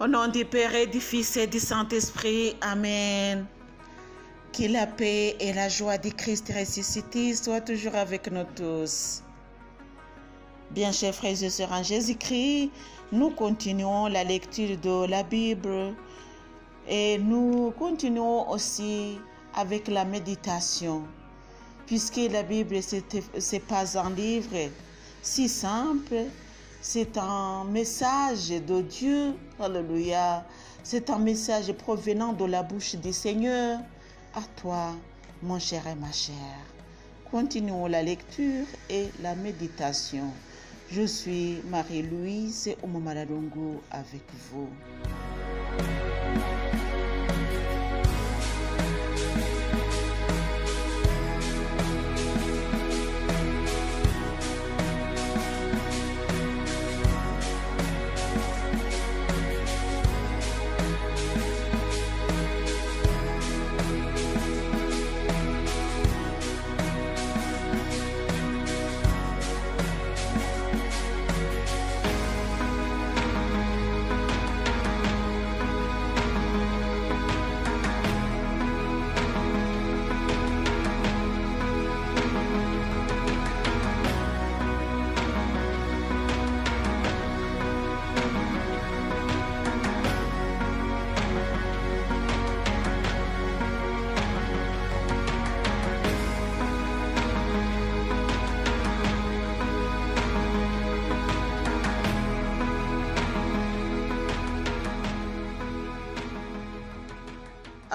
Au nom du Père et du Fils et du Saint-Esprit, Amen. Que la paix et la joie du Christ ressuscité soient toujours avec nous tous. Bien, chers frères et sœurs en Jésus-Christ, nous continuons la lecture de la Bible et nous continuons aussi avec la méditation, puisque la Bible, c'est pas un livre si simple, c'est un message de Dieu, alléluia, c'est un message provenant de la bouche du Seigneur. À toi, mon cher et ma chère. Continuons la lecture et la méditation. Je suis Marie-Louise Oumamaladongo avec vous.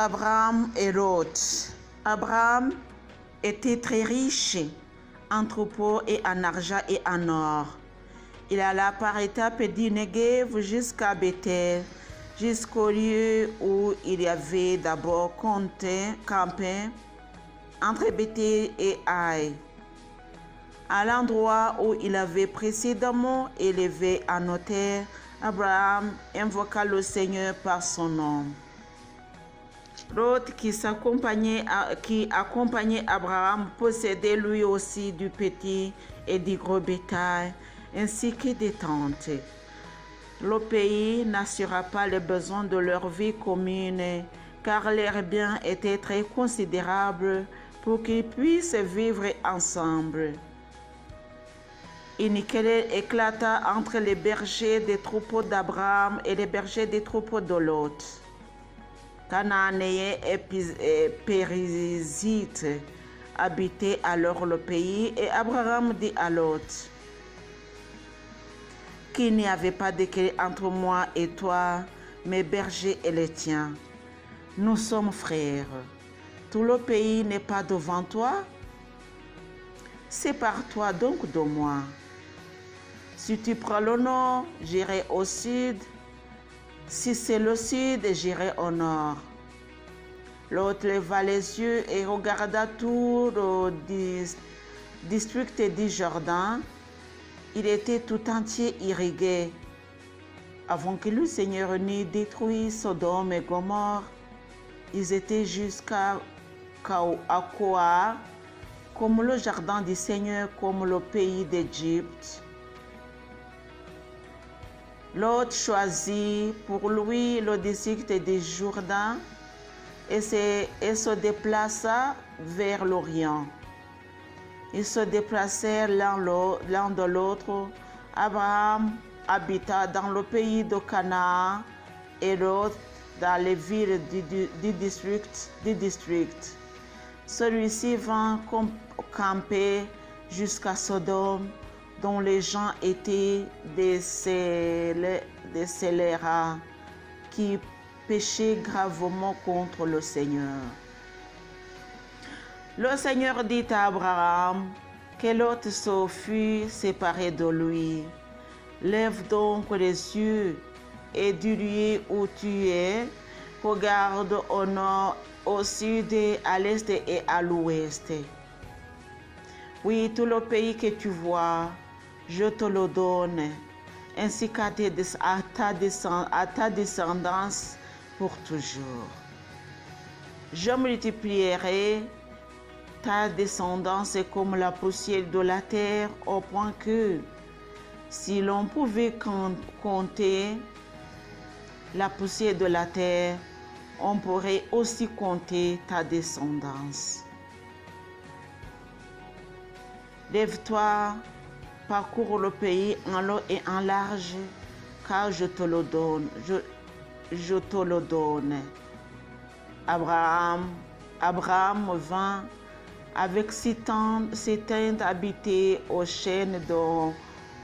Abraham et Lot. Abraham était très riche en troupeaux et en argent et en or. Il alla par étapes du Negev jusqu'à Bethel, jusqu'au lieu où il y avait d'abord campé entre Bethel et Haï, à l'endroit où il avait précédemment élevé un autel. Abraham invoqua le Seigneur par son nom. Lot, qui accompagnait Abraham, possédait lui aussi du petit et du gros bétail, ainsi que des tentes. Le pays n'assura pas les besoins de leur vie commune, car leurs biens étaient très considérables pour qu'ils puissent vivre ensemble. Une querelle éclata entre les bergers des troupeaux d'Abraham et les bergers des troupeaux de Lot. Cananéens et Périzites habitaient alors le pays, et Abraham dit à Lot qu'il n'y avait pas de querelle entre moi et toi, mes bergers et les tiens. Nous sommes frères. Tout le pays n'est pas devant toi. Sépare-toi donc de moi. Si tu prends le nord, j'irai au sud. Si c'est le sud, j'irai au nord. L'autre leva les yeux et regarda tout le district du Jourdain. Il était tout entier irrigué. Avant que le Seigneur n'ait détruit Sodome et Gomorrhe, ils étaient jusqu'à Koar, comme le jardin du Seigneur, comme le pays d'Égypte. Lot choisit pour lui le district du Jourdain et se déplaça vers l'Orient. Ils se déplacèrent l'un de l'autre. Abraham habita dans le pays de Canaan et Lot dans les villes du district. Celui-ci vint camper jusqu'à Sodome, dont les gens étaient des scélérats qui péchaient gravement contre le Seigneur. Le Seigneur dit à Abraham que Lot se fût séparé de lui. Lève donc les yeux et du lieu où tu es, regarde au nord, au sud, à l'est et à l'ouest. Oui, tout le pays que tu vois, je te le donne, ainsi qu'à ta descendance pour toujours. Je multiplierai ta descendance est comme la poussière de la terre, au point que, si l'on pouvait compter la poussière de la terre, on pourrait aussi compter ta descendance. Lève-toi, parcours le pays en long et en large, car je te le donne. Je te le donne. Abraham vint avec ses tentes habitées aux chaînes de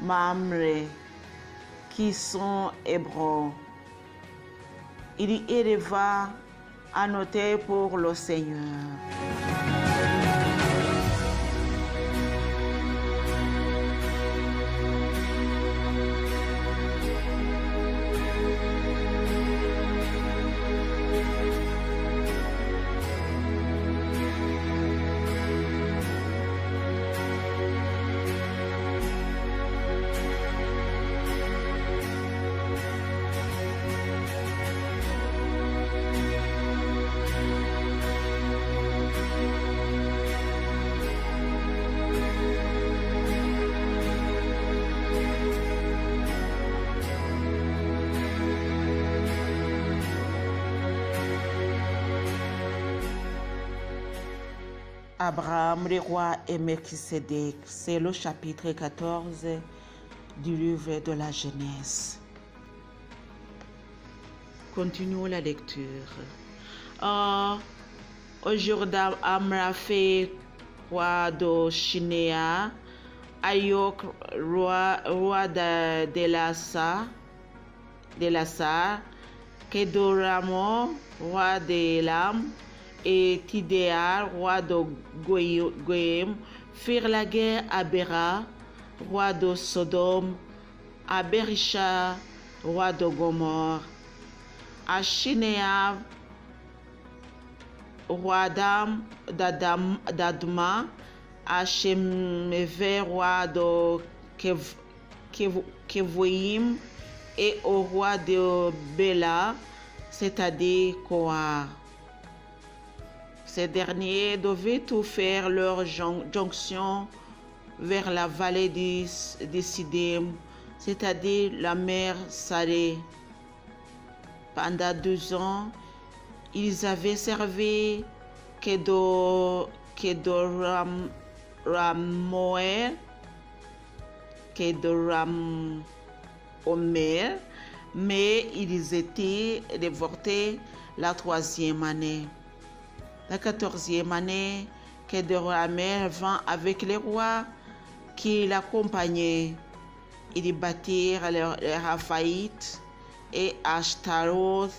Mamré, qui sont Hébron. Il y éleva un autel pour le Seigneur. Abraham, le roi et Melchisédek, c'est le chapitre 14 du livre de la Genèse. Continuons la lecture. Au jour d'Amraphé, roi de Shinéa, Ayok, roi d'Elasa, Kedoramo, roi d'Elam, et Tidéa, roi de Goïm, firent la guerre à Béra, roi de Sodome, à Berisha, roi de Gomorre, à Shinéa, roi d'Adma, à Shemevé, roi de Kevoïm, et au roi de Béla, c'est-à-dire Koar. Ces derniers devaient tout faire leur jonction vers la vallée de Siddim, c'est-à-dire la mer Salée. Pendant 2 ans, ils avaient servi Kedoramoer, mais ils étaient déportés la 3e année. La 14e année, Kedorlaomer vint avec les rois qui l'accompagnaient. Ils bâtirent les Raphaïtes et Ashtaroth,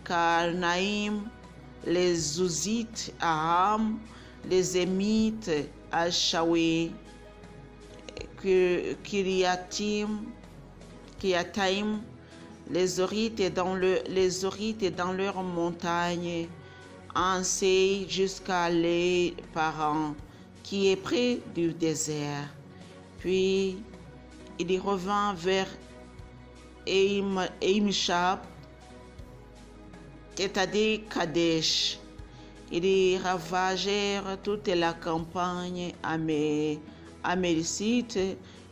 Karnaïm, les Zouzites, Aram, les Émites, Al-Shawi, Kiriataim, les Horites dans leurs montagnes, Ansei jusqu'à les parents, qui est près du désert. Puis il revint vers Eimshab, c'est-à-dire Kadesh. Ils ravagèrent toute la campagne américite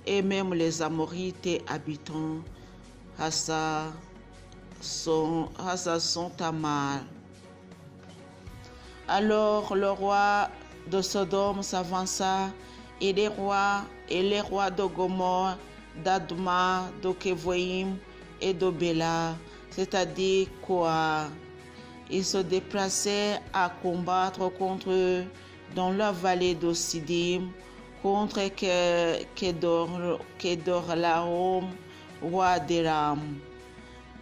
et même les Amorites habitants Tamar. Alors le roi de Sodome s'avança et les rois de Gomorre, d'Adma, de Kevoïm et de Béla, c'est-à-dire Koar. Ils se déplaçaient à combattre contre eux dans la vallée de Siddim, contre Kedorlaomer, roi d'Élam,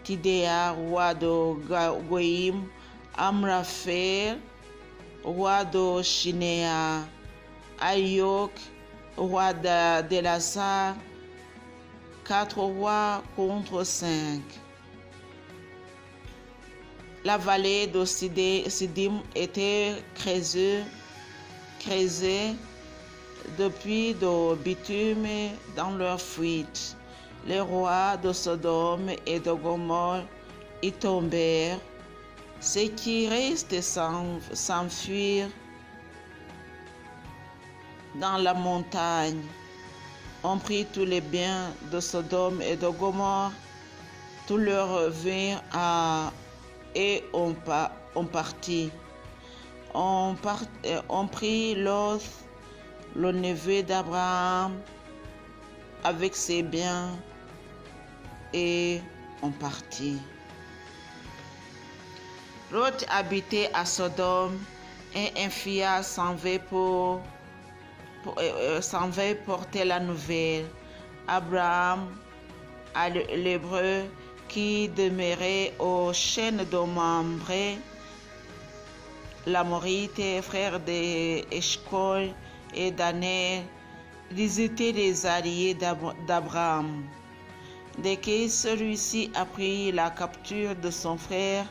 Tidéa, roi de Goïm, Amraphé, roi de Shinéa, Ayok, roi d'Elasa, 4 rois contre 5. La vallée de Siddim était creusée depuis de bitume dans leur fuite. Les rois de Sodome et de Gomorre y tombèrent. Ceux qui restent s'enfuirent dans la montagne. On prit tous les biens de Sodome et de Gomorre Tous leurs vinrent et on partit. On prit Lot, le neveu d'Abraham, avec ses biens, et on partit. Lot habitait à Sodome, et un fiat s'en va porter la nouvelle. Abraham, l'hébreu, qui demeurait aux chaînes de Mamré, l'Amorite, frère d'Eshcol et d'Aner, ils étaient les alliés d'Abraham. Dès que celui-ci apprit la capture de son frère,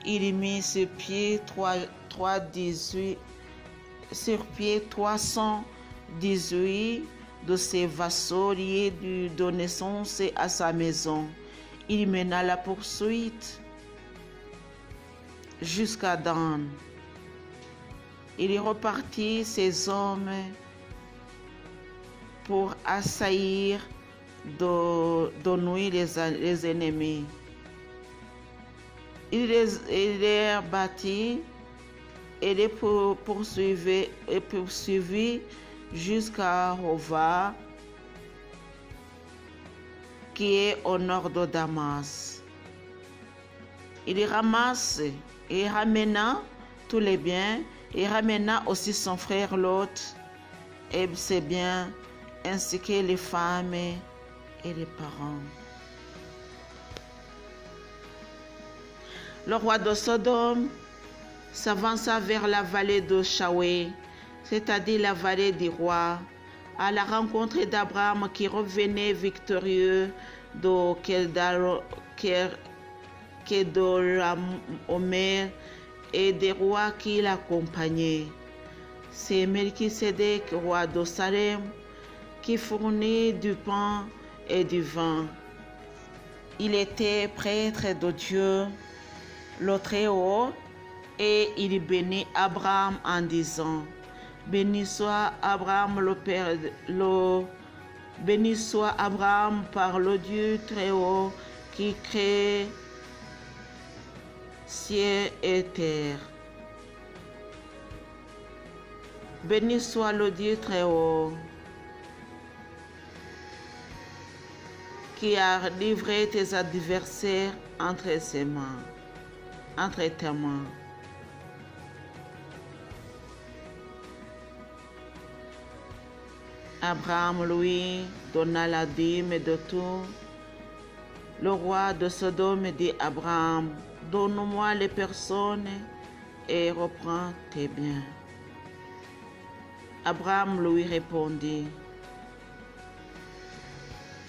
il mit sur pied 318 de ses vassaux liés de naissance à sa maison. Il mena la poursuite jusqu'à Dan. Il repartit ses hommes pour assaillir de nuit les ennemis. Il les battit et les poursuivit jusqu'à Hova, qui est au nord de Damas. Il ramena tous les biens, et ramena aussi son frère Lot et ses biens, ainsi que les femmes et les parents. Le roi de Sodome s'avança vers la vallée de Shawé, c'est-à-dire la vallée du roi, à la rencontre d'Abraham qui revenait victorieux de Kedorlaomer et des rois qui l'accompagnaient. C'est Melchisédek, roi de Salem, qui fournit du pain et du vin. Il était prêtre de Dieu, le Très-Haut, et il bénit Abraham en disant: Béni soit Abraham béni soit Abraham par le Dieu Très-Haut qui crée ciel et terre. Béni soit le Dieu Très-Haut qui a livré tes adversaires entre tes mains. Abraham lui donna la dîme de tout. Le roi de Sodome dit à Abraham: Donne-moi les personnes et reprends tes biens. Abraham lui répondit: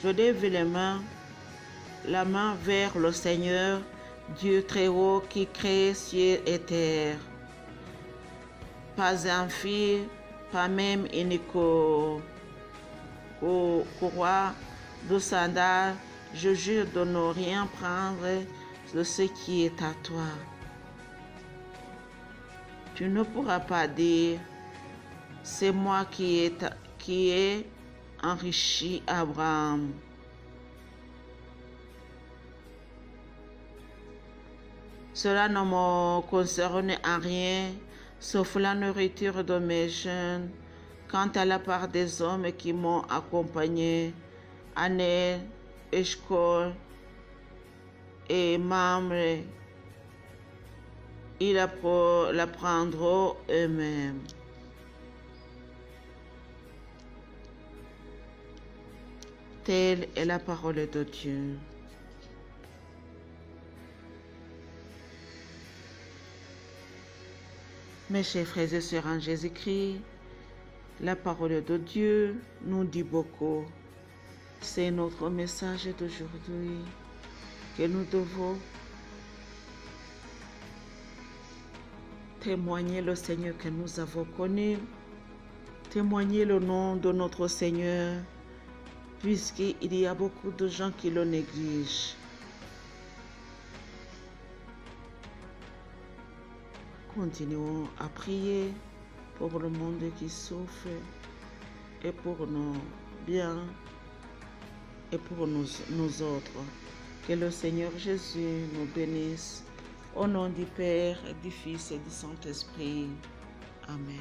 Je lève la main vers le Seigneur, Dieu Très-Haut qui crée ciel et terre. Pas un fils, pas même une courroie de sandales, je jure de ne rien prendre de ce qui est à toi. Tu ne pourras pas dire: c'est moi qui ai enrichi Abraham. Cela ne me concerne en rien, sauf la nourriture de mes jeunes. Quant à la part des hommes qui m'ont accompagné, Aner, Eshcol et Mamré, ils la prendront eux-mêmes. Telle est la parole de Dieu. Mes chers frères et sœurs en Jésus-Christ, la parole de Dieu nous dit beaucoup. C'est notre message d'aujourd'hui que nous devons témoigner le Seigneur que nous avons connu, témoigner le nom de notre Seigneur, puisqu'il y a beaucoup de gens qui le négligent. Continuons à prier pour le monde qui souffre et pour nos biens et pour nous autres. Que le Seigneur Jésus nous bénisse. Au nom du Père, du Fils et du Saint-Esprit. Amen.